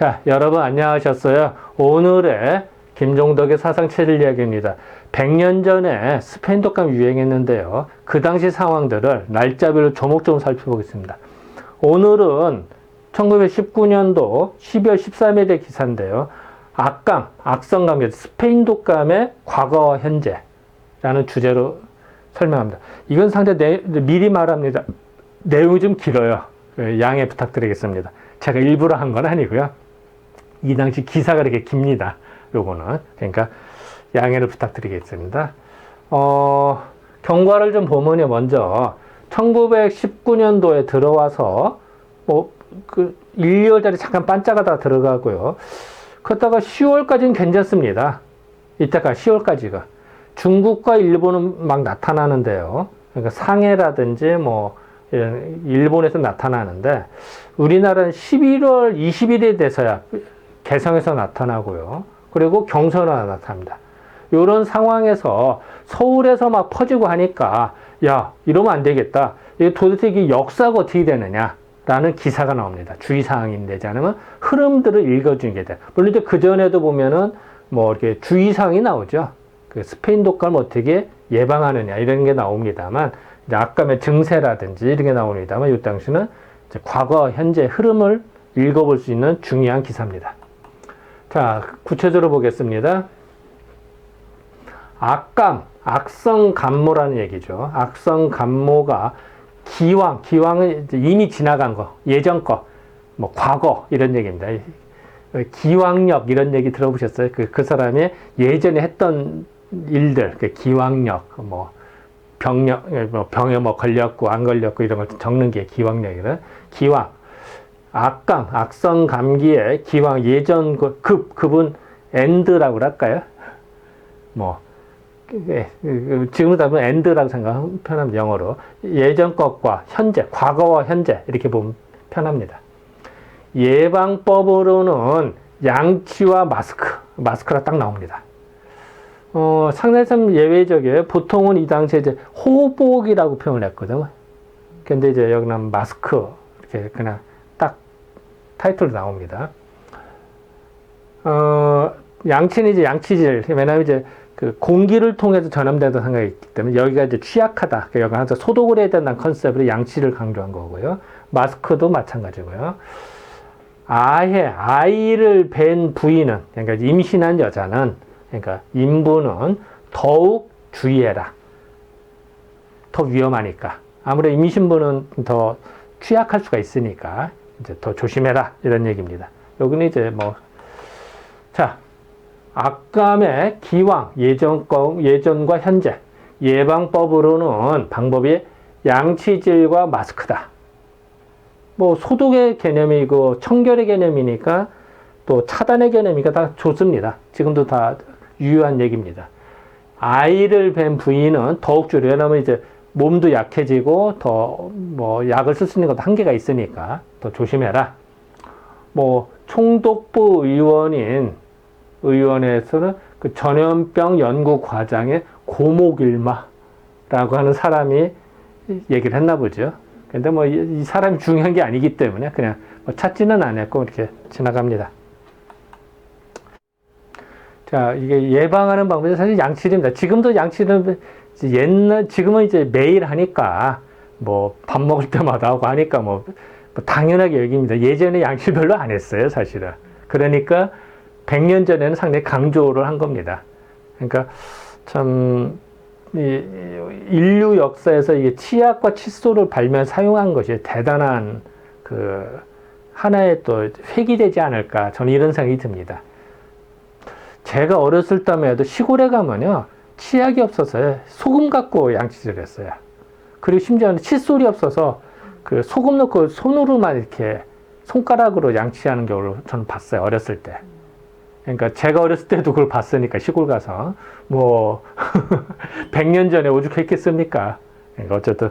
자, 여러분 안녕하셨어요? 오늘의 김종덕의 사상체질 이야기입니다. 100년 전에 스페인 독감 유행했는데요. 그 당시 상황들을 날짜별로 조목조목 살펴보겠습니다. 오늘은 1919년도 12월 13일의 기사인데요. 악감, 악성감기, 스페인 독감의 과거와 현재라는 주제로 설명합니다. 이건 상당히 미리 말합니다. 내용이 좀 길어요. 양해 부탁드리겠습니다. 제가 일부러 한 건 아니고요. 이 당시 기사가 이렇게 깁니다. 요거는. 그러니까 양해를 부탁드리겠습니다. 경과를 좀 보면요. 먼저 1919년도에 들어와서 1, 2월달에 잠깐 반짝하다 들어가고요. 그러다가 10월까지는 괜찮습니다. 이때가 10월까지가. 중국과 일본은 막 나타나는데요. 그러니까 상해라든지 일본에서 나타나는데 우리나라는 11월 20일이 돼서야 개성에서 나타나고요. 그리고 경선으로 나타납니다. 이런 상황에서 서울에서 막 퍼지고 하니까 야, 이러면 안 되겠다. 이게 도대체 이게 역사가 어떻게 되느냐라는 기사가 나옵니다. 주의사항이 되지 않으면 흐름들을 읽어주는 게 돼요. 물론 이제 그전에도 보면은 이렇게 주의사항이 나오죠. 그 스페인 독감을 어떻게 예방하느냐 이런 게 나옵니다만 이제 악감의 증세라든지 이런 게 나옵니다만 이 당시는 이제 과거 현재 흐름을 읽어볼 수 있는 중요한 기사입니다. 자, 구체적으로 보겠습니다. 악감, 악성감모라는 얘기죠. 악성감모가 기왕은 이제 이미 지나간 거, 예전 거, 과거 이런 얘기입니다. 기왕력 이런 얘기 들어보셨어요? 그 사람이 예전에 했던 일들, 기왕력, 병에 걸렸고 안 걸렸고 이런 걸 적는 게 기왕력이거든. 기왕. 악감, 악성 감기의 기왕 예전 급은 end라고 할까요? 지금으로 따지면 end라고 편합니다. 영어로. 예전 것과 현재, 과거와 현재 이렇게 보면 편합니다. 예방법으로는 양치와 마스크가 딱 나옵니다. 상당히 좀 예외적이에요. 보통은 이 당시에 이제 호흡보호기라고 표현을 했거든요. 근데 이제 여기는 마스크 이렇게 그냥 타이틀로 나옵니다. 양치는 이제 양치질. 왜냐하면 이제 그 공기를 통해서 전염되는 생각이 있기 때문에 여기가 이제 취약하다. 여기가 항상 소독을 해야 된다는 컨셉으로 양치를 강조한 거고요. 마스크도 마찬가지고요. 아예 아이를 뵌 부인은, 그러니까 임신한 여자는, 그러니까 인부는 더욱 주의해라. 더 위험하니까. 아무래도 임신부는 더 취약할 수가 있으니까. 이제 더 조심해라 이런 얘기입니다. 여기는 이제 자, 악감의 기왕 예전과 현재 예방법으로는 방법이 양치질과 마스크다. 소독의 개념이고 청결의 개념이니까 또 차단의 개념이니까 다 좋습니다. 지금도 다 유효한 얘기입니다. 아이를 뵌 부인은 더욱 줄여. 왜냐하면 이제 몸도 약해지고 더 약을 쓸 수 있는 것도 한계가 있으니까 더 조심해라. 총독부 의원에서는 그 전염병 연구 과장의 고목일마라고 하는 사람이 얘기를 했나 보죠. 근데 이 사람이 중요한 게 아니기 때문에 그냥 찾지는 않았고 이렇게 지나갑니다. 자, 이게 예방하는 방법이 사실 양치질입니다. 지금도 양치는 지금은 이제 매일 하니까 밥 먹을 때마다 하고 하니까 당연하게 여깁니다. 예전에 양치 별로 안 했어요, 사실은. 그러니까 100년 전에는 상당히 강조를 한 겁니다. 그러니까 참 인류 역사에서 이게 치약과 칫솔을 사용한 것이 대단한 하나의 또 획이 않을까 저는 이런 생각이 듭니다. 제가 어렸을 때만 해도 시골에 가면요. 치약이 없어서 소금 갖고 양치질을 했어요. 그리고 심지어는 칫솔이 없어서 그 소금 넣고 손으로만 이렇게 손가락으로 양치하는 경우를 저는 봤어요. 어렸을 때. 그러니까 제가 어렸을 때도 그걸 봤으니까 시골 가서 100년 전에 오죽했겠습니까? 그러니까 어쨌든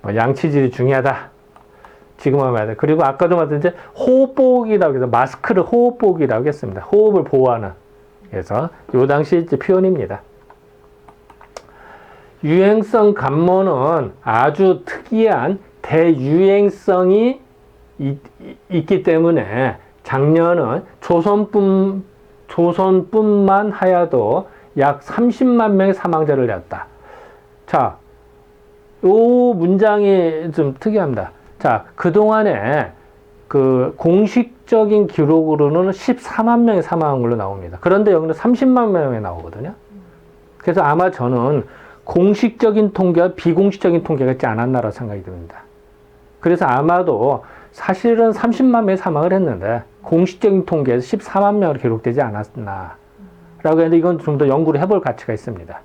양치질이 중요하다. 지금 하면 돼. 그리고 아까도 말했듯이 호흡보호기라고 해서 마스크를 호흡보호기라고 했습니다. 호흡을 보호하는. 그래서 요 당시 이제 표현입니다. 유행성 감모는 아주 특이한 대유행성이 있기 때문에 작년은 조선뿐만 하여도 약 30만 명의 사망자를 냈다. 자, 요 문장이 좀 특이합니다. 자, 그동안에 그 공식적인 기록으로는 14만 명이 사망한 걸로 나옵니다. 그런데 여기는 30만 명이 나오거든요. 그래서 아마 저는 공식적인 통계와 비공식적인 통계가 있지 않았나라고 생각이 듭니다. 그래서 아마도 사실은 30만 명이 사망을 했는데 공식적인 통계에서 14만 명으로 기록되지 않았나 라고 했는데 이건 좀 더 연구를 해볼 가치가 있습니다.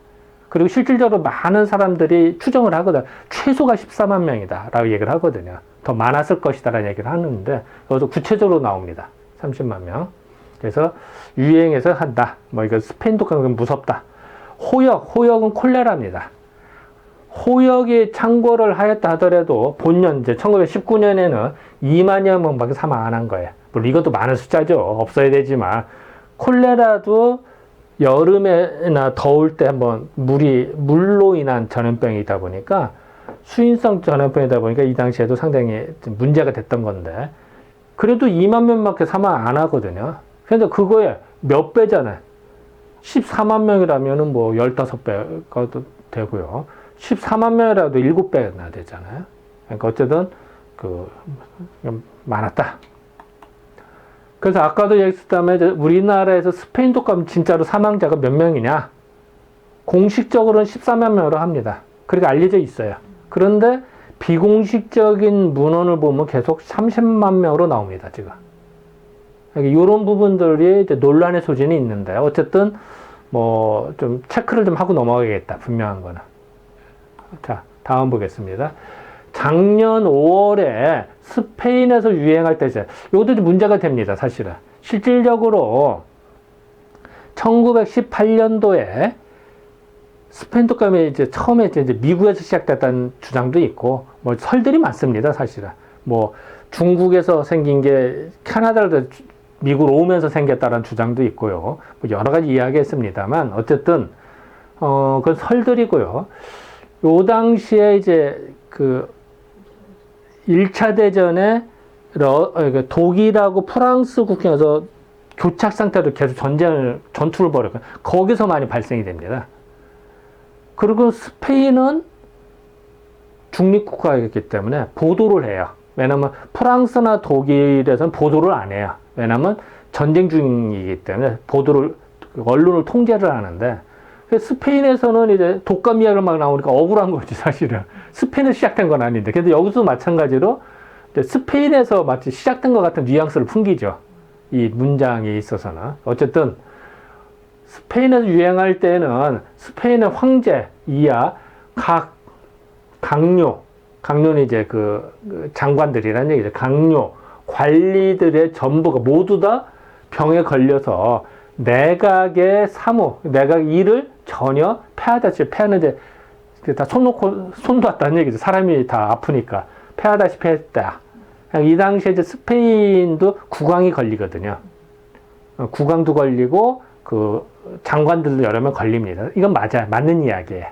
그리고 실질적으로 많은 사람들이 추정을 하거든. 최소가 14만 명이다 라고 얘기를 하거든요. 더 많았을 것이다 라는 얘기를 하는데 여기서 구체적으로 나옵니다. 30만 명. 그래서 유행해서 한다. 뭐 이거 스페인 독감은 무섭다. 호역은 콜레라입니다. 호역이 창궐을 하였다 하더라도 본년 이제 1919년에는 2만여 명밖에 사망 안 한 거예요. 물론 이것도 많은 숫자죠. 없어야 되지만 콜레라도 여름에나 더울 때 한번 물로 인한 전염병이다 보니까 수인성 전염병이다 보니까 이 당시에도 상당히 문제가 됐던 건데 그래도 2만 명밖에 사망 안 하거든요. 그런데 그거에 몇 배잖아요. 14만 명이라면은 뭐 15배가 되고요. 14만 명이라도 7배나 되잖아요. 그러니까 어쨌든 많았다. 그래서 아까도 얘기했다면 우리나라에서 스페인 독감 진짜로 사망자가 몇 명이냐? 공식적으로는 14만 명으로 합니다. 그렇게 알려져 있어요. 그런데 비공식적인 문헌을 보면 계속 30만 명으로 나옵니다, 지금. 이런 부분들이 이제 논란의 소진이 있는데, 어쨌든, 뭐, 좀 체크를 좀 하고 넘어가겠다, 분명한 거는. 자, 다음 보겠습니다. 작년 5월에 스페인에서 유행할 때, 이것도 문제가 됩니다, 사실은. 실질적으로 1918년도에 스페인 독감이 이제 처음에 이제 미국에서 시작됐다는 주장도 있고, 뭐 설들이 많습니다, 사실은. 뭐 중국에서 생긴 게 캐나다로 미국으로 오면서 생겼다는 주장도 있고요. 뭐 여러 가지 이야기했습니다만, 어쨌든, 그건 설들이고요. 요 당시에 이제 1차 대전에 독일하고 프랑스 국경에서 교착 상태로 계속 전투를 벌였고, 거기서 많이 발생이 됩니다. 그리고 스페인은 중립국가이기 때문에 보도를 해요. 왜냐면 프랑스나 독일에서는 보도를 안 해요. 왜냐면 전쟁 중이기 때문에 언론을 통제를 하는데, 스페인에서는 이제 독감 이야기가 막 나오니까 억울한 거지, 사실은. 스페인에서 시작된 건 아닌데. 근데 여기서도 마찬가지로 스페인에서 마치 시작된 것 같은 뉘앙스를 풍기죠. 이 문장에 있어서는. 어쨌든, 스페인에서 유행할 때는 스페인의 황제 이하 강료는 이제 장관들이라는 얘기죠. 강료, 관리들의 전부가 모두 다 병에 걸려서 내각 일을 전혀 패하는데 다 손 놨다는 얘기죠. 사람이 다 아프니까 패하다시피 했다. 이 당시에 이제 스페인도 국왕이 걸리거든요. 국왕도 걸리고 장관들도 여러 명 걸립니다. 이건 맞아요. 맞는 이야기예요.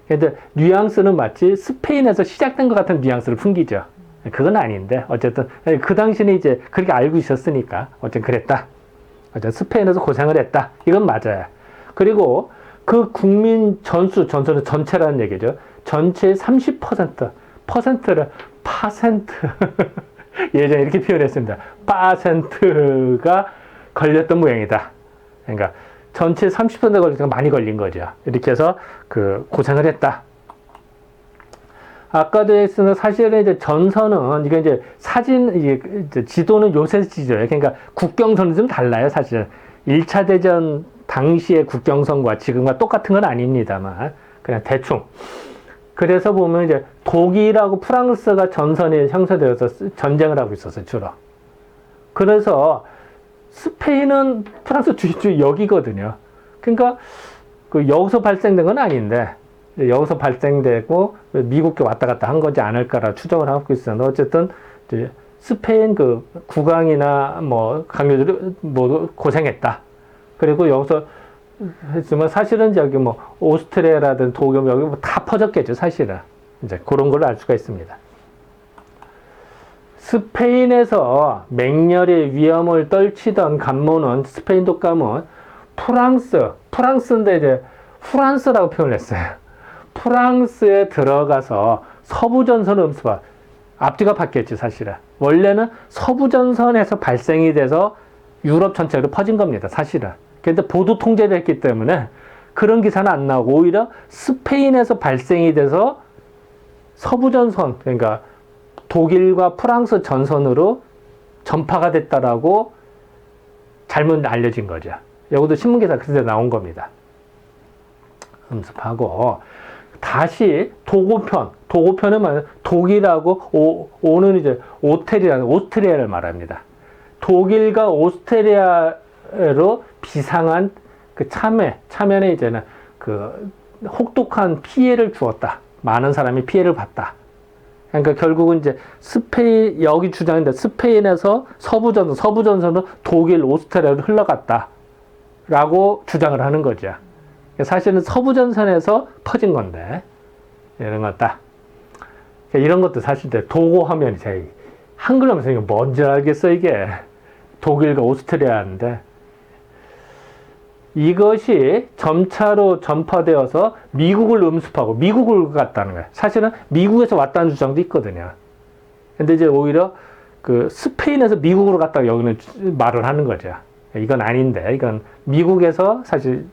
근데 뉘앙스는 마치 스페인에서 시작된 것 같은 뉘앙스를 풍기죠. 그건 아닌데 어쨌든 그 당시는 이제 그렇게 알고 있었으니까 어쨌든 그랬다. 어쨌든 스페인에서 고생을 했다. 이건 맞아요. 그리고 그 국민 전수는 전체라는 얘기죠. 전체의 30%를 예전에 이렇게 표현했습니다. %가 걸렸던 모양이다. 그러니까 전체 30%가 걸리니까 많이 걸린 거죠. 이렇게 해서 고생을 했다. 아까도 했으나 사실은 이제 전선은 이게 이제 이제 지도는 요새 지도예요. 그러니까 국경선은 좀 달라요, 사실은. 1차 대전 당시의 국경선과 지금과 똑같은 건 아닙니다만 그냥 대충. 그래서 보면 이제 독일하고 프랑스가 전선이 형성되어서 전쟁을 하고 있었어요, 주로. 그래서 스페인은 프랑스 주의 여기거든요. 그러니까 여기서 발생된 건 아닌데 여기서 발생되고 미국에 왔다 갔다 한 거지 않을까라 추정을 하고 있었는데 어쨌든 이제 스페인 국왕이나 뭐 강요들이 모두 고생했다. 그리고 여기서 했지만 사실은 저기 뭐 오스트리아라든 독일 여기 다 퍼졌겠죠, 사실은. 이제 그런 걸 알 수가 있습니다. 스페인에서 맹렬의 위험을 떨치던 감모는 스페인 독감은 프랑스인데 이제 프랑스라고 표현을 했어요. 프랑스에 들어가서 서부전선을 음습하 앞뒤가 바뀌었지 사실은. 원래는 서부전선에서 발생이 돼서 유럽 전체로 퍼진 겁니다 사실은. 그런데 보도 통제를 했기 때문에 그런 기사는 안 나오고 오히려 스페인에서 발생이 돼서 서부전선 그러니까 독일과 프랑스 전선으로 전파가 됐다라고 잘못 알려진 거죠. 여기도 신문기사 그때 나온 겁니다. 음습하고 다시 도고편은 말하면 독일하고 오는 이제 오스트리아를 말합니다. 독일과 오스트리아로 비상한 그 참여는 이제는 그 혹독한 피해를 주었다. 많은 사람이 피해를 봤다. 그러니까 결국은 이제 여기 주장인데 스페인에서 서부전선은 독일, 오스트리아로 흘러갔다. 라고 주장을 하는 거죠. 사실은 서부전선에서 퍼진 건데, 이런 것다. 이런 것도 사실 도고하면 제일 한글로 하면서 이게 뭔지 알겠어, 이게. 독일과 오스트리아인데. 이것이 점차로 전파되어서 미국을 음습하고 미국을 갔다는 거예요. 사실은 미국에서 왔다는 주장도 있거든요. 근데 이제 오히려 그 스페인에서 미국으로 갔다고 여기는 말을 하는 거죠. 이건 아닌데, 이건 미국에서 사실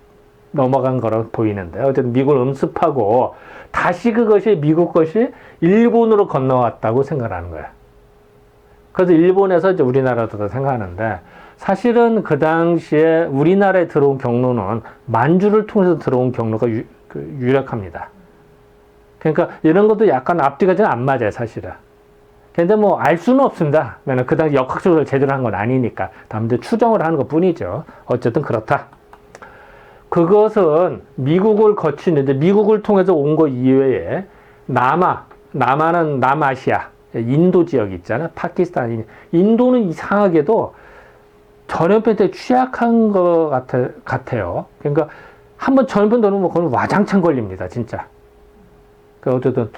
넘어간 거로 보이는데, 어쨌든 미국을 음습하고 다시 그것이 미국 것이 일본으로 건너왔다고 생각하는 거예요. 그래서 일본에서 이제 우리나라도 생각하는데, 사실은 그 당시에 우리나라에 들어온 경로는 만주를 통해서 들어온 경로가 유력합니다. 그러니까 이런 것도 약간 앞뒤가 좀 안 맞아요, 사실은. 근데 뭐 알 수는 없습니다. 왜냐면 그 당시 역학조사를 제대로 한 건 아니니까. 다음에 추정을 하는 것 뿐이죠. 어쨌든 그렇다. 그것은 미국을 거치는데 미국을 통해서 온 거 이외에 남아는 남아시아, 인도 지역 있잖아요. 파키스탄, 인도는 이상하게도 전염병 때 취약한 것 같아요. 그러니까 한번 전염병 들어오면 그건 와장창 걸립니다, 진짜. 어쨌든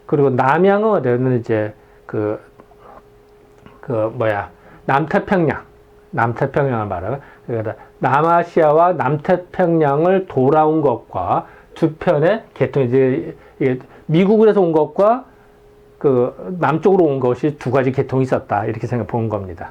그리고 남양은 이제 남태평양을 말하면 그러니까 남아시아와 남태평양을 돌아온 것과 두 편의 계통이 이제 미국에서 온 것과 그 남쪽으로 온 것이 두 가지 계통이 있었다 이렇게 생각해 본 겁니다.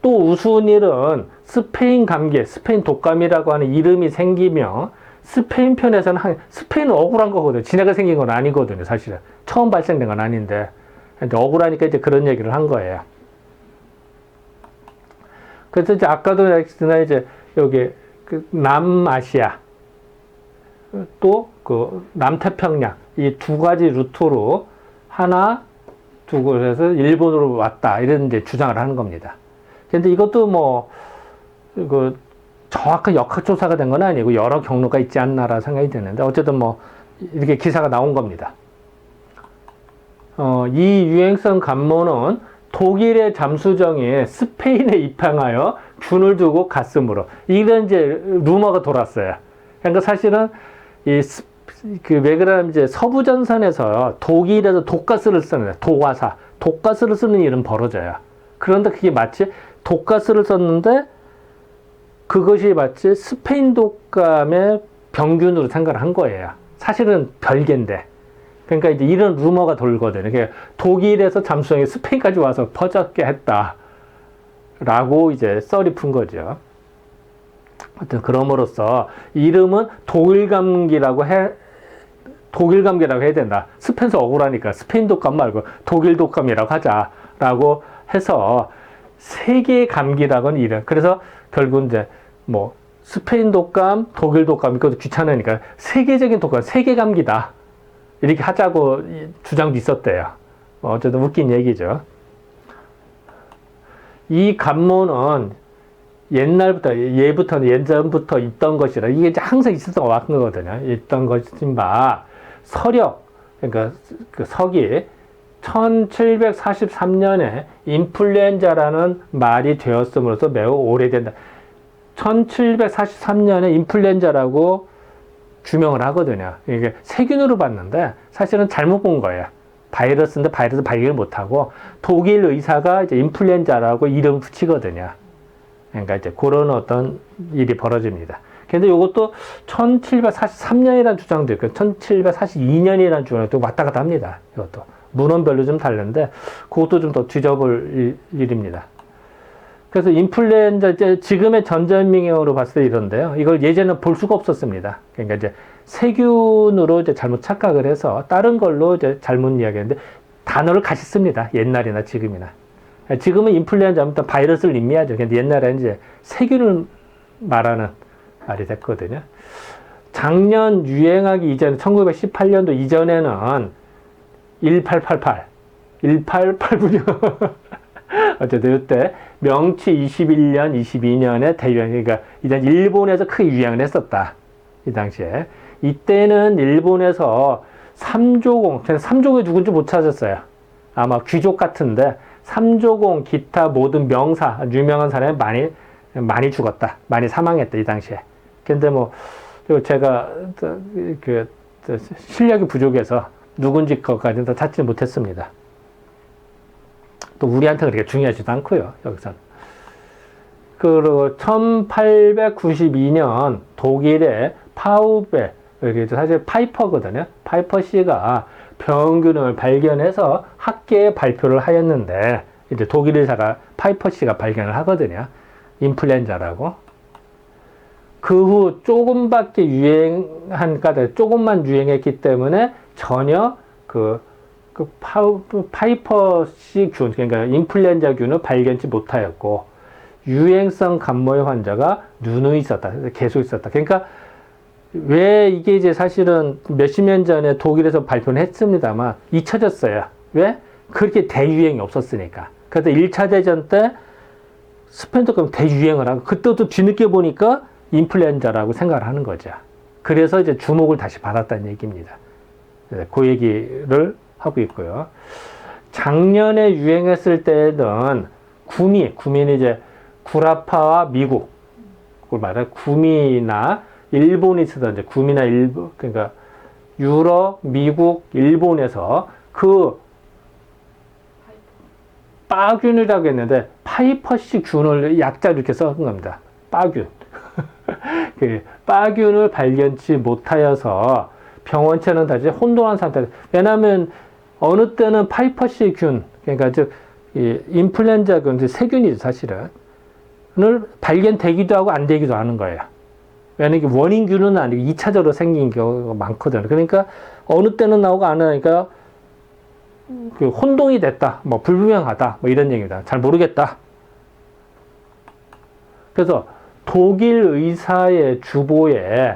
또 우스운 일은 스페인 감기, 스페인 독감이라고 하는 이름이 생기며 스페인 편에서는 스페인은 억울한 거거든요. 지네가 생긴 건 아니거든요, 사실은. 처음 발생된 건 아닌데. 근데 억울하니까 이제 그런 얘기를 한 거예요. 그래서 이제 아까도 했으나 이제 여기 그 남아시아 또 그 남태평양 이 두 가지 루트로 두 곳에서 일본으로 왔다 이런 이제 주장을 하는 겁니다. 근데 이것도 뭐 그 정확한 역학조사가 된 건 아니고 여러 경로가 있지 않나라 생각이 드는데 어쨌든 뭐 이렇게 기사가 나온 겁니다. 이 유행성 감모는 독일의 잠수정이 스페인에 입항하여 균을 두고 갔으므로 이런 이제 루머가 돌았어요. 그러니까 사실은 왜 그러냐면 이제 서부전선에서 독일에서 독가스를 쓰는 독가스를 쓰는 일은 벌어져요. 그런데 그게 마치 독가스를 썼는데 그것이 마치 스페인 독감의 병균으로 생각을 한 거예요. 사실은 별개인데. 그러니까 이제 이런 루머가 돌거든요. 그러니까 독일에서 잠수정이 스페인까지 와서 퍼졌게 했다. 라고 이제 썰이 푼 거죠. 하여튼 그럼으로써 이름은 독일감기라고 해야 된다. 스페인에서 억울하니까 스페인 독감 말고 독일 독감이라고 하자라고 해서 세계 감기라고는 이름. 그래서 결국 이제 뭐 스페인 독감, 독일 독감 이것도 귀찮으니까 세계적인 독감, 세계 감기다. 이렇게 하자고 주장도 있었대요. 어쨌든 웃긴 얘기죠. 이 감모는 예전부터 있던 것이라 이게 이제 항상 있었던 것 같은 거거든요. 있던 것인 바 서력, 그러니까 그 서기 1743년에 인플루엔자라는 말이 되었음으로써 매우 오래된다. 1743년에 인플루엔자라고 규명을 하거든요. 이게 세균으로 봤는데 사실은 잘못 본 거예요. 바이러스인데 바이러스 발견을 못하고 독일 의사가 이제 인플루엔자라고 이름 붙이거든요. 그러니까 이제 그런 어떤 일이 벌어집니다. 근데 이것도 1743년이라는 주장도 있고 1742년이라는 주장도 왔다 갔다 합니다. 이것도 문헌별로 좀 다른데 그것도 좀 더 뒤져볼 일입니다. 그래서 인플루엔자 이제 지금의 전자명령으로 봤을 때 이런데요. 이걸 예전에는 볼 수가 없었습니다. 그러니까 이제 세균으로 이제 잘못 착각을 해서 다른 걸로 이제 잘못 이야기했는데 단어를 같이 씁니다. 옛날이나 지금이나. 지금은 인플루엔자면 바이러스를 의미하죠. 근데 옛날에는 이제 세균을 말하는 말이 됐거든요. 작년 유행하기 이전 1918년도 이전에는 1888, 1889년 어쨌든 이때 명치 21년, 22년에 대유행, 그러니까 이제 일본에서 크게 유행을 했었다. 이 당시에. 이때는 일본에서 삼조공, 삼조공이 누군지 못 찾았어요. 아마 귀족 같은데 삼조공, 기타 모든 명사, 유명한 사람이 많이 죽었다. 많이 사망했다. 이 당시에. 근데 뭐 제가 그 실력이 부족해서 누군지 것까지는 다 찾지 못했습니다. 또 우리한테 그렇게 중요하지도 않고요. 여기서는. 그리고 1892년 독일의 파우베, 여기 사실 파이퍼거든요. 파이퍼 씨가 병균을 발견해서 학계에 발표를 하였는데 이제 독일 의사가 파이퍼 씨가 발견을 하거든요. 인플루엔자라고. 그 후 조금밖에 조금만 유행했기 때문에 전혀 파이퍼 씨 균, 그러니까 인플루엔자 균을 발견치 못하였고, 유행성 감모의 환자가 누누이 있었다. 계속 있었다. 그러니까, 왜 이게 이제 사실은 몇십 년 전에 독일에서 발표는 했습니다만, 잊혀졌어요. 왜? 그렇게 대유행이 없었으니까. 그래서 1차 대전 때 스페인도 대유행을 하고, 그때도 뒤늦게 보니까 인플루엔자라고 생각을 하는 거죠. 그래서 이제 주목을 다시 받았다는 얘기입니다. 그 얘기를 하고 있고요. 작년에 유행했을 때는 구미는 이제 구라파와 미국, 그걸 말해 구미나 일본이 쓰던 이제 구미나 일본, 그러니까 유럽, 미국, 일본에서 그 빠균이라고 했는데 파이퍼씨 균을 약자로 이렇게 써는 겁니다. 빠균. 그 빠균을 발견치 못하여서 병원체는 다시 혼돈한 상태. 왜냐하면 어느 때는 파이퍼씨 균, 그러니까 즉 인플루엔자 균, 세균이죠 사실은. 을 발견되기도 하고 안 되기도 하는 거예요. 왜냐하면 이게 원인균은 아니고 2차적으로 생긴 경우가 많거든요. 그러니까 어느 때는 나오고 안 하니까 그 혼동이 됐다, 뭐 불분명하다, 뭐 이런 얘기입니다. 잘 모르겠다. 그래서 독일 의사의 주보에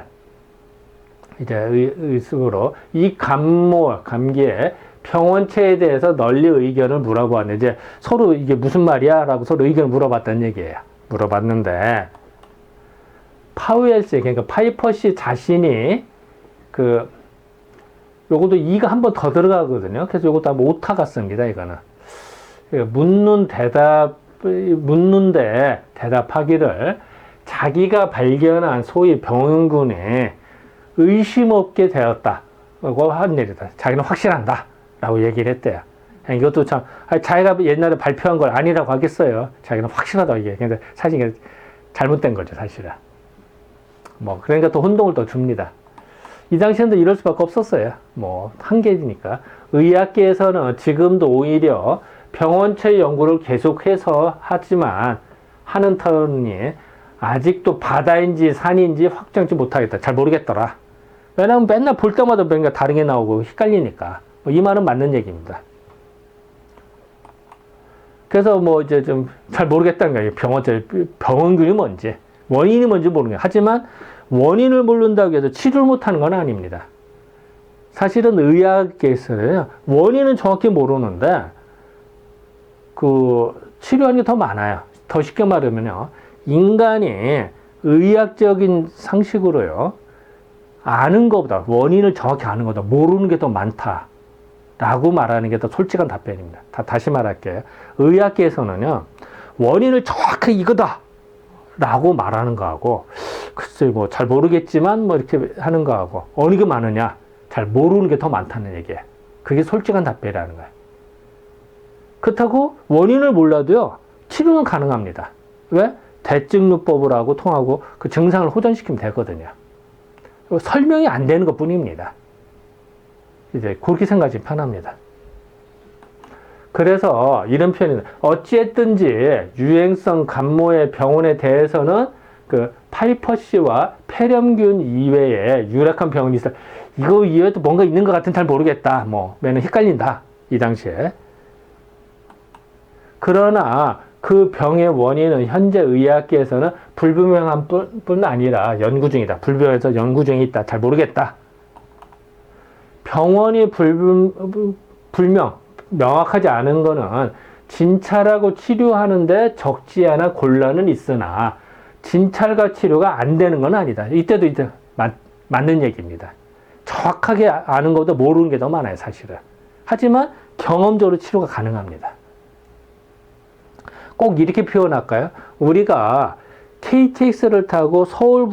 이제 의식으로 이 감기의 병원체에 대해서 널리 의견을 물어보았는데, 이제 서로 이게 무슨 말이야? 라고 서로 의견을 물어봤다는 얘기예요. 물어봤는데, 파우엘 씨, 그러니까 파이퍼 씨 자신이 요것도 이가 한 번 더 들어가거든요. 그래서 요것도 한번 오타 같습니다, 이거는. 묻는데 대답하기를 자기가 발견한 소위 병균이 의심 없게 되었다고 한 일이다. 자기는 확실한다. 라고 얘기를 했대요. 이것도 참, 자기가 옛날에 발표한 걸 아니라고 하겠어요. 자기는 확실하다고 얘기해. 근데 사실 이게 잘못된 거죠, 사실은. 뭐, 그러니까 또 혼동을 더 줍니다. 이 당시에는 이럴 수밖에 없었어요. 뭐, 한계니까. 의학계에서는 지금도 오히려 병원체 연구를 계속해서 하는 터니 아직도 바다인지 산인지 확정치 못하겠다. 잘 모르겠더라. 왜냐면 맨날 볼 때마다 뭔가 다른 게 나오고 헷갈리니까. 뭐 이 말은 맞는 얘기입니다. 그래서 뭐 이제 좀 잘 모르겠다는 거예요. 병원균이 뭔지, 원인이 뭔지 모르는 거예요. 하지만 원인을 모른다고 해서 치료를 못하는 건 아닙니다. 사실은 의학계에서는 원인은 정확히 모르는데 치료하는 게 더 많아요. 더 쉽게 말하면요. 인간이 의학적인 상식으로요. 아는 것보다, 원인을 정확히 아는 것보다 모르는 게 더 많다라고 말하는 게 더 솔직한 답변입니다. 다시 말할게요. 의학계에서는요. 원인을 정확히 이거다 라고 말하는 거하고, 글쎄 뭐 잘 모르겠지만 뭐 이렇게 하는 거하고 어느 게 많으냐? 잘 모르는 게 더 많다는 얘기예요. 그게 솔직한 답변이라는 거예요. 그렇다고 원인을 몰라도요, 치료는 가능합니다. 왜? 대증요법을 하고 통하고 그 증상을 호전시키면 되거든요. 설명이 안 되는 것 뿐입니다. 이제 그렇게 생각하시면 편합니다. 그래서 이런 표현은 어찌했든지 유행성 감모의 병원에 대해서는 그 파이퍼씨와 폐렴균 이외에 유력한 병원이 있어. 이거 이외에도 뭔가 있는 것 같은 잘 모르겠다. 뭐, 매는 헷갈린다. 이 당시에. 그러나 그 병의 원인은 현재 의학계에서는 불분명한 뿐 아니라 연구 중이다. 불분명해서 연구 중에 있다. 잘 모르겠다. 병원이 명확하지 않은 거는 진찰하고 치료하는데 적지 않아 곤란은 있으나 진찰과 치료가 안 되는 건 아니다. 이때도 맞는 얘기입니다. 정확하게 아는 것보다 모르는 게 더 많아요, 사실은. 하지만 경험적으로 치료가 가능합니다. 꼭 이렇게 표현할까요? 우리가 KTX를 타고 서울,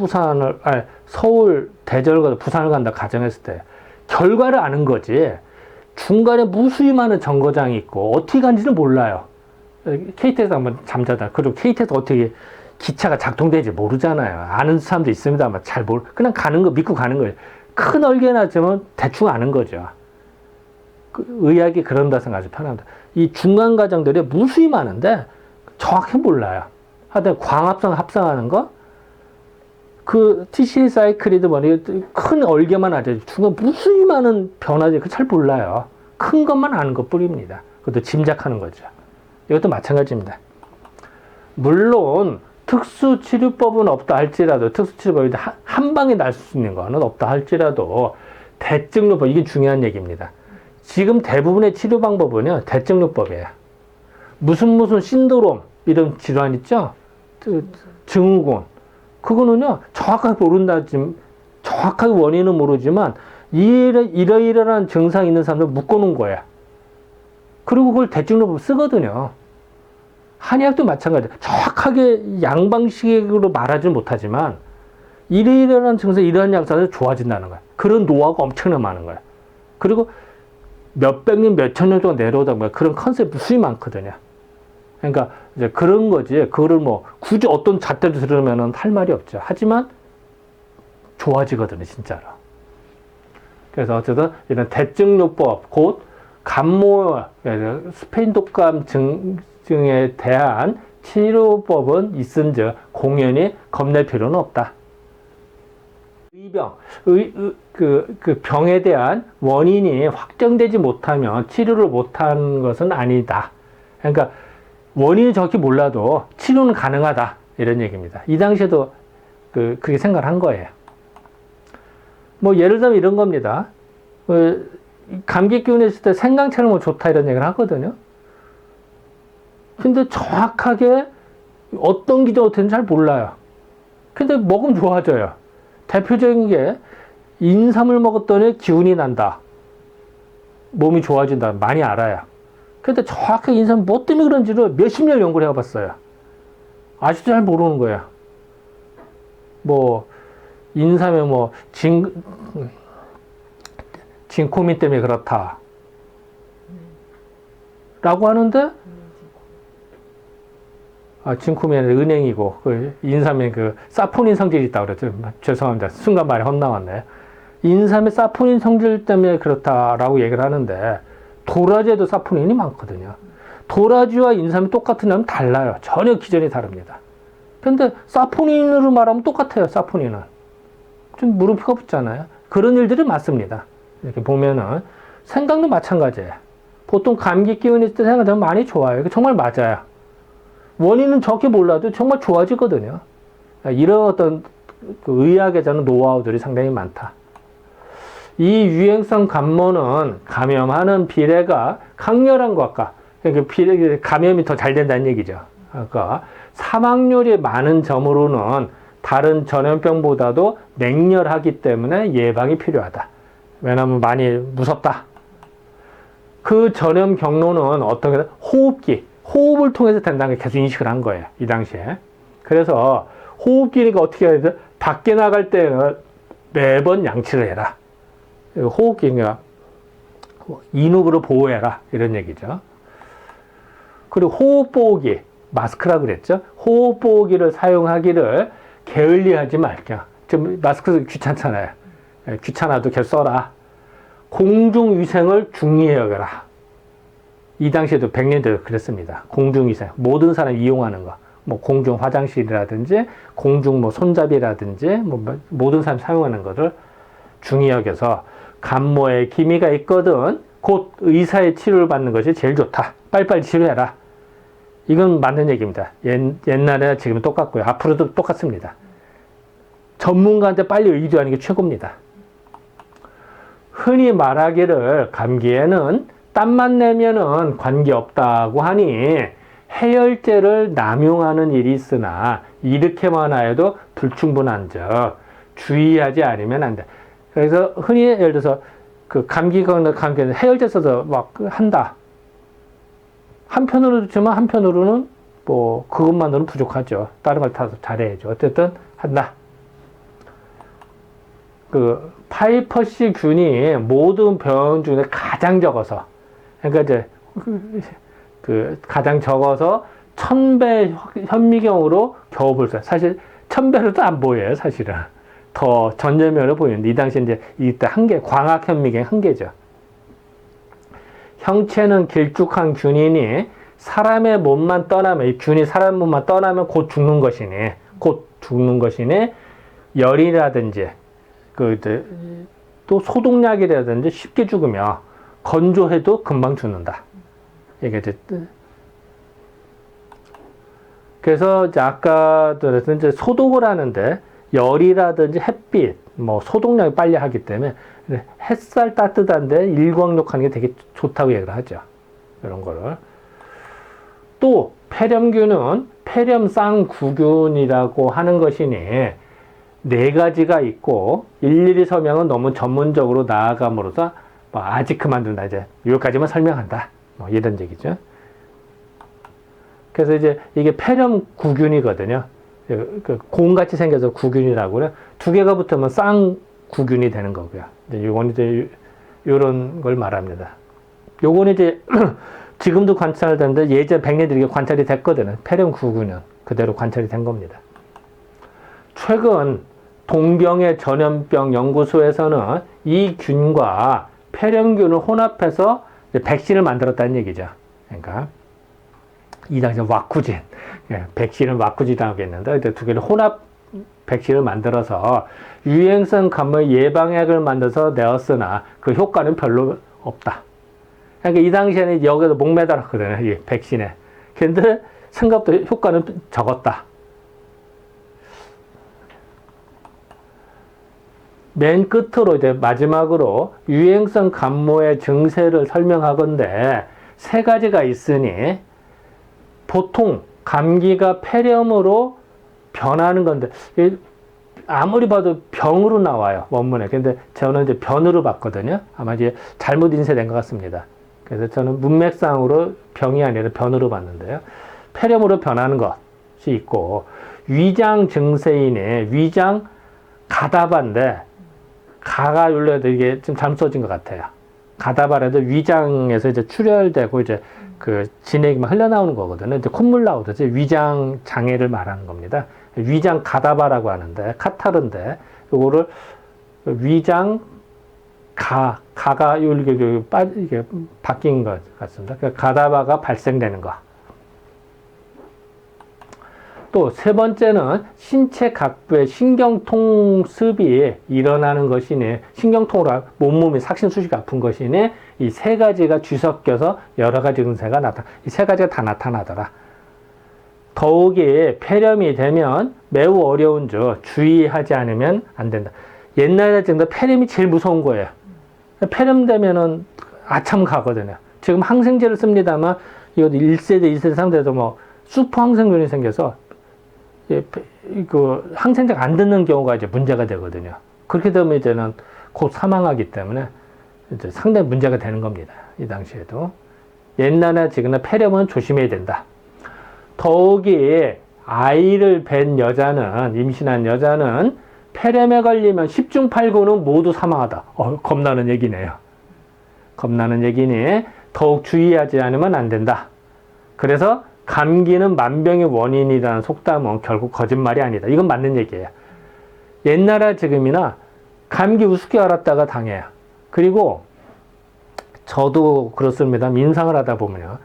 대전을 부산을 간다 가정했을 때 결과를 아는 거지 중간에 무수히 많은 정거장이 있고 어떻게 간지는 몰라요. KTX 한번 잠자다. 그리고 KTX 어떻게 기차가 작동되지 모르잖아요. 아는 사람도 있습니다만 그냥 가는 거 믿고 가는 거예요. 큰 얼개나지만 대충 아는 거죠. 의학이 그런다 생각하시면 편합니다. 이 중간 과정들이 무수히 많은데 정확히 몰라요. 하여튼 광합성 합성하는 거, 그 TCA 사이클이든 뭐니 큰 얼개만 하죠. 중간 무수히 많은 변화들 잘 몰라요. 큰 것만 아는 것 뿐입니다. 그것도 짐작하는 거죠. 이것도 마찬가지입니다. 물론 특수치료법은 없다 할지라도 특수치료법이 한 방에 날 수 있는 거는 없다 할지라도 대증요법 이게 중요한 얘기입니다. 지금 대부분의 치료 방법은요 대증요법이에요. 무슨 신드롬 이런 질환 있죠? 증후군 그거는요 정확하게 모른다 정확하게 원인은 모르지만 이러이러한 증상이 있는 사람들 묶어놓은 거야. 그리고 그걸 대증요법 쓰거든요. 한의학도 마찬가지예요. 정확하게 양방식으로 말하지는 못하지만 이러이러한 증상 이러한 약사들 좋아진다는 거야. 그런 노하우가 엄청나게 많은 거야. 그리고 몇백 년, 몇천 년 동안 내려오다 보면 그런 컨셉이 수이 많거든요. 그러니까 이제 그런 거지. 그거를 뭐 굳이 어떤 잣대로 들으면은 할 말이 없죠. 하지만 좋아지거든요, 진짜로. 그래서 어쨌든 이런 대증요법, 곧 감모, 스페인 독감 증에 대한 치료법은 있은즉 공연히 겁낼 필요는 없다. 그 병에 대한 원인이 확정되지 못하면 치료를 못한 것은 아니다. 그러니까 원인이 정확히 몰라도 치료는 가능하다. 이런 얘기입니다. 이 당시에도 그렇게 생각을 한 거예요. 뭐 예를 들면 이런 겁니다. 감기 기운이 있을 때 생강차는 뭐 좋다 이런 얘기를 하거든요. 근데 정확하게 어떤 기전 어떻게 잘 몰라요. 근데 먹으면 좋아져요. 대표적인 게 인삼을 먹었더니 기운이 난다. 몸이 좋아진다. 많이 알아요. 근데 정확하게 인삼 뭐 때문에 그런지를 몇십 년 연구를 해봤어요. 아직도 잘 모르는 거예요. 뭐 인삼에 뭐 진코민 때문에 그렇다. 라고 하는데 진코민은 은행이고 그 인삼에 그 사포닌 성질이 있다고 그랬죠. 죄송합니다. 순간 말이 헛나왔네. 인삼의 사포닌 성질 때문에 그렇다라고 얘기를 하는데 도라지에도 사포닌이 많거든요. 도라지와 인삼이 똑같으면 달라요. 전혀 기전이 다릅니다. 근데 사포닌으로 말하면 똑같아요. 사포닌은. 좀 물음표가 붙잖아요. 그런 일들이 많습니다. 이렇게 보면은 생강도 마찬가지예요. 보통 감기 기운이 있을 때 생강은 많이 좋아요. 이거 정말 맞아요. 원인은 정확히 몰라도 정말 좋아지거든요. 이런 어떤 그 의학에 저는 노하우들이 상당히 많다. 이 유행성 감모는 감염하는 비례가 강렬한 것과 그러니까 감염이 더 잘 된다는 얘기죠. 그러니까 사망률이 많은 점으로는 다른 전염병보다도 맹렬하기 때문에 예방이 필요하다. 왜냐하면 많이 무섭다. 그 전염 경로는 어떻게 호흡을 통해서 된다는 걸 계속 인식을 한 거예요. 이 당시에. 그래서 호흡기니까 어떻게 해야 돼? 밖에 나갈 때는 매번 양치를 해라. 호흡기가 인후부를 보호해라 이런 얘기죠. 그리고 호흡보호기, 마스크라 그랬죠. 호흡보호기를 사용하기를 게을리하지 말게. 좀 마스크 귀찮잖아요. 귀찮아도 계속 써라. 공중위생을 중요히 여겨라. 이 당시에도 100년대도 그랬습니다. 공중위생, 모든 사람이 이용하는 거. 뭐 공중 화장실이라든지 공중 뭐 손잡이라든지 뭐 모든 사람이 사용하는 것을 중요히 여겨서 간모에 기미가 있거든 곧 의사의 치료를 받는 것이 제일 좋다. 빨리빨리 치료해라. 이건 맞는 얘기입니다. 옛날에 지금은 똑같고요. 앞으로도 똑같습니다. 전문가한테 빨리 의뢰하는 게 최고입니다. 흔히 말하기를 감기에는 땀만 내면은 관계없다고 하니 해열제를 남용하는 일이 있으나 이렇게만 하여도 불충분한즉 주의하지 않으면 안 돼. 그래서 흔히 예를 들어서 그 감기는 해열제 써서 막 한다. 한편으로 좋지만 한편으로는 뭐 그것만으로는 부족하죠. 다른 걸 다 잘해야죠. 어쨌든 한다. 그 파이퍼시 균이 모든 병 중에 가장 적어서 그러니까 이제 그 가장 적어서 1000배 현미경으로 겨우 볼 수 있어요. 사실 1000배로도 안 보여요. 사실은 더 전절면으로 보이는데 이 당시 이제 이때 한계 광학 현미경 한계죠. 형체는 길쭉한 균이니 사람의 몸만 떠나면 이 균이 사람 몸만 떠나면 곧 죽는 것이니 열이라든지 또 소독약이라든지 쉽게 죽으며 건조해도 금방 죽는다. 이게 이제 그래서 이제 아까도 이제 소독을 하는데 열이라든지 햇빛, 뭐 소독약이 빨리 하기 때문에 햇살 따뜻한데 일광욕하는 게 되게 좋다고 얘기를 하죠. 이런 거를. 또 폐렴균은 폐렴쌍구균이라고 하는 것이니 4가지가 있고 일일이 설명은 너무 전문적으로 나아감으로써 뭐 아직 그만둔다. 이제 여기까지만 설명한다. 뭐 이런 얘기죠. 그래서 이제 이게 폐렴구균이거든요. 그 공같이 생겨서 구균이라고 그래요. 2개가 붙으면 쌍구균이 되는 거고요. 이제 요건 이제 요런 걸 말합니다. 요건 이제 지금도 관찰되는데 예전 100년 전에 관찰이 됐거든요. 폐렴구균은 그대로 관찰이 된 겁니다. 최근 동경의 전염병 연구소에서는 이 균과 폐렴균을 혼합해서 백신을 만들었다는 얘기죠. 그러니까 이 당시 와쿠진, 백신을 와쿠진이라고 했는데 2개를 혼합 백신을 만들어서 유행성 감염 예방약을 만들어서 내었으나 그 효과는 별로 없다. 그러니까 이 당시에는 여기서 목매달았거든요. 이 백신에. 근데 생각보다 효과는 적었다. 맨 끝으로 이제 마지막으로 유행성 감모의 증세를 설명하건대 3가지가 있으니 보통 감기가 폐렴으로 변하는 건데 아무리 봐도 병으로 나와요. 원문에. 근데 저는 이제 변으로 봤거든요. 아마 이제 잘못 인쇄된 것 같습니다. 그래서 저는 문맥상으로 병이 아니라 변으로 봤는데요. 폐렴으로 변하는 것이 있고 위장 증세인의 위장 가다바인데 가가 윤례도 이게 좀 잘못 써진 것 같아요. 가다바라도 위장에서 이제 출혈되고 이제 그 진액이 막 흘러나오는 거거든요. 이제 콧물 나오듯이 위장 장애를 말하는 겁니다. 위장 가다바라고 하는데 카타르인데 요거를 위장 가가 이게 바뀐 것 같습니다. 그러니까 가다바가 발생되는 거. 또 3번째는 신체 각부의 신경통습이 일어나는 것이니 신경통으로 몸이 삭신수식이 아픈 것이니 이 3가지가 뒤섞여서 여러 가지 증세가 나타나. 이 3가지가 다 나타나더라. 더욱이 폐렴이 되면 매우 어려운 줄 주의하지 않으면 안 된다. 옛날에 정도 폐렴이 제일 무서운 거예요. 폐렴 되면은 아참 가거든요. 지금 항생제를 씁니다만 이것도 1세대, 2세대 상태에서 뭐 슈퍼 항생균이 생겨서 그 항생제가 안 듣는 경우가 이제 문제가 되거든요. 그렇게 되면 이제는 곧 사망하기 때문에 이제 상당히 문제가 되는 겁니다. 이 당시에도. 옛날에 지금은 폐렴은 조심해야 된다. 더욱이 아이를 뵌 여자는, 임신한 여자는 폐렴에 걸리면 10중 8구는 모두 사망하다. 겁나는 얘기네요. 겁나는 얘기니 더욱 주의하지 않으면 안 된다. 그래서 감기는 만병의 원인이라는 속담은 결국 거짓말이 아니다. 이건 맞는 얘기예요. 옛날이나 지금이나 감기 우습게 앓았다가 당해요. 그리고 저도 그렇습니다. 임상을 하다 보면요.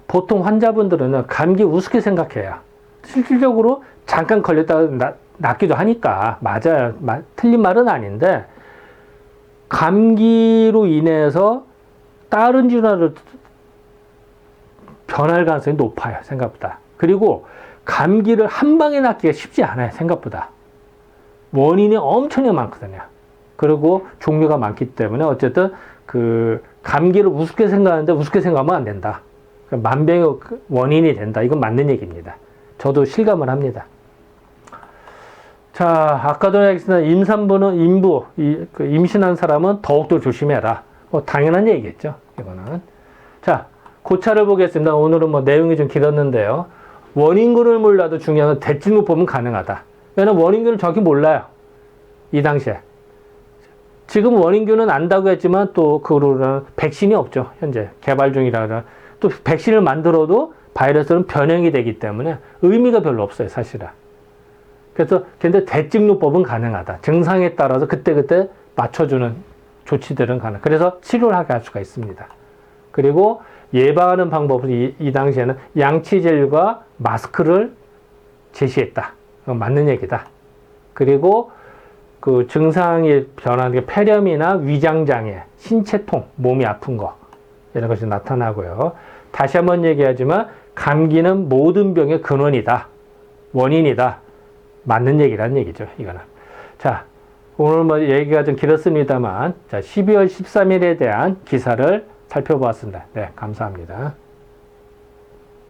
보통 환자분들은 감기 우습게 생각해요. 실질적으로 잠깐 걸렸다가 낫기도 하니까. 맞아요. 틀린 말은 아닌데 감기로 인해서 다른 질환으로 변할 가능성이 높아요. 생각보다. 그리고 감기를 한 방에 낫기가 쉽지 않아요. 생각보다. 원인이 엄청나게 많거든요. 그리고 종류가 많기 때문에 어쨌든 그 감기를 우습게 생각하는데 우습게 생각하면 안 된다. 만병의 원인이 된다. 이건 맞는 얘기입니다. 저도 실감을 합니다. 자, 아까도 얘기했으나 임산부는 임신한 사람은 더욱더 조심해라. 당연한 얘기겠죠. 이거는. 자, 고차를 보겠습니다. 오늘은 내용이 좀 길었는데요. 원인균을 몰라도 중요한 건 대증후법은 가능하다. 왜냐면 원인균을 정확히 몰라요. 이 당시에. 지금 원인균은 안다고 했지만 또 그거로는 백신이 없죠. 현재 개발 중이라. 또 백신을 만들어도 바이러스는 변형이 되기 때문에 의미가 별로 없어요. 사실은. 그래서 근데 대증후법은 가능하다. 증상에 따라서 그때그때 맞춰주는 조치들은 가능. 그래서 치료를 하게 할 수가 있습니다. 그리고 예방하는 방법은 이 당시에는 양치젤과 마스크를 제시했다. 맞는 얘기다. 그리고 그 증상이 변하는 게 폐렴이나 위장장애, 신체통, 몸이 아픈 거 이런 것이 나타나고요. 다시 한번 얘기하지만 감기는 모든 병의 근원이다. 원인이다. 맞는 얘기란 얘기죠. 이거는. 자, 오늘 얘기가 좀 길었습니다만, 자, 12월 13일에 대한 기사를 살펴보았습니다. 네, 감사합니다.